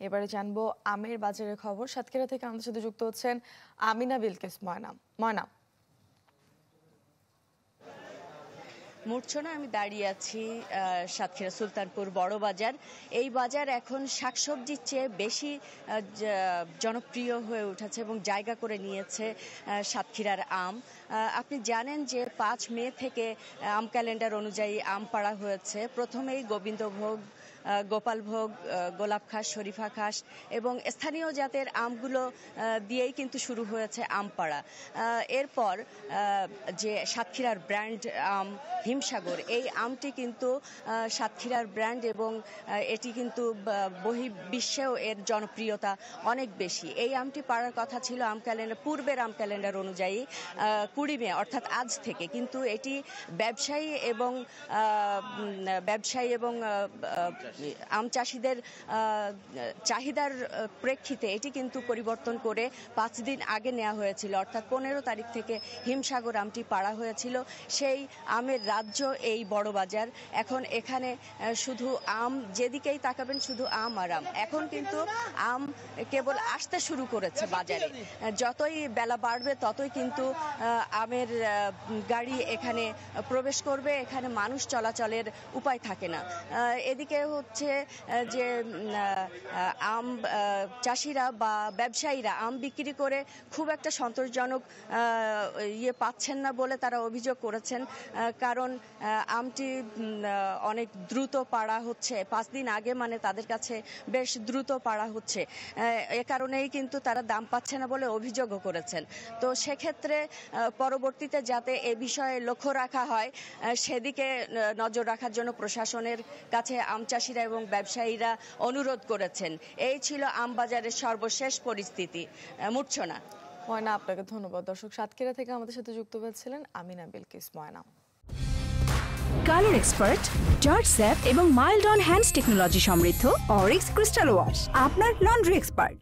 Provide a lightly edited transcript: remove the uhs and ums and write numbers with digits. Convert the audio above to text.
এবারে জানবো আমের বাজারের খবর। সাতক্ষীরা থেকে আমাদের সাথে যুক্ত হচ্ছেন আমিনা বিলকিস ময়না। ময়না, মূর্ছনা আমি দাঁড়িয়ে আছি সাতক্ষীরা সুলতানপুর বড় বাজার। এই বাজার এখন শাকসবজির চেয়ে বেশি জনপ্রিয় হয়ে উঠেছে এবং জায়গা করে নিয়েছে সাতক্ষীরার আম। আপনি জানেন যে 5 মে থেকে আম ক্যালেন্ডার অনুযায়ী আম পাড়া হয়েছে। প্রথমেই গোবিন্দভোগ, গোপালভোগ, গোলাপ খাস, শরীফা খাস এবং স্থানীয় জাতের আমগুলো দিয়েই কিন্তু শুরু হয়েছে আম পাড়া। এরপর যে সাতক্ষীরার ব্র্যান্ড আম হিমসাগর, এই আমটি কিন্তু সাতক্ষীরার ব্র্যান্ড এবং এটি কিন্তু বহির্বিশ্বেও এর জনপ্রিয়তা অনেক বেশি। এই আমটি পাড়ার কথা ছিল পূর্বের আম ক্যালেন্ডার অনুযায়ী 20 মে অর্থাৎ আজ থেকে, কিন্তু এটি ব্যবসায়ী এবং আম চাষিদের চাহিদার প্রেক্ষিতে এটি কিন্তু পরিবর্তন করে 5 দিন আগে নেওয়া হয়েছিল, অর্থাৎ 15 তারিখ থেকে হিমসাগর আমটি পাড়া হয়েছিল। সেই আমের রাজ্য এই বড় বাজার। এখন এখানে শুধু আম, যেদিকেই তাকাবেন শুধু আম আর আম। এখন কিন্তু আম কেবল আসতে শুরু করেছে বাজারে। যতই বেলা বাড়বে ততই কিন্তু আমের গাড়ি এখানে প্রবেশ করবে, এখানে মানুষ চলাচলের উপায় থাকে না। এদিকে হচ্ছে যে আম চাষিরা বা ব্যবসায়ীরা আম বিক্রি করে খুব একটা সন্তোষজনক পাচ্ছেন না বলে তারা অভিযোগ করেছেন, কারণ আমটি অনেক দ্রুত পাড়া হচ্ছে। 5 দিন আগে মানে তাদের কাছে বেশ দ্রুত পাড়া হচ্ছে, এ কারণেই কিন্তু তারা দাম পাচ্ছে না বলে অভিযোগও করেছেন। তো সেক্ষেত্রে পরবর্তীতে যাতে এ বিষয়ে লক্ষ্য রাখা হয় সেদিকে নজর রাখার জন্য প্রশাসনের কাছে আম চাষিরা এবং ব্যবসায়ীরা অনুরোধ করেছেন। এই ছিল আম বাজারের সর্বশেষ পরিস্থিতি। মূর্ছনা। ময়না, আপনাকে ধন্যবাদ। দর্শক, সাতক্ষীরা থেকে আমাদের সাথে যুক্ত হয়েছিলেন আমিনা বিলকিস ময়না। কালার এক্সপার্ট, জর্জ স্যাপ এবং মাইল্ড অন হ্যান্ডস টেকনোলজি সমৃদ্ধ অরিক্স ক্রিস্টাল ওয়াশ আপনার লন্ড্রি এক্সপার্ট।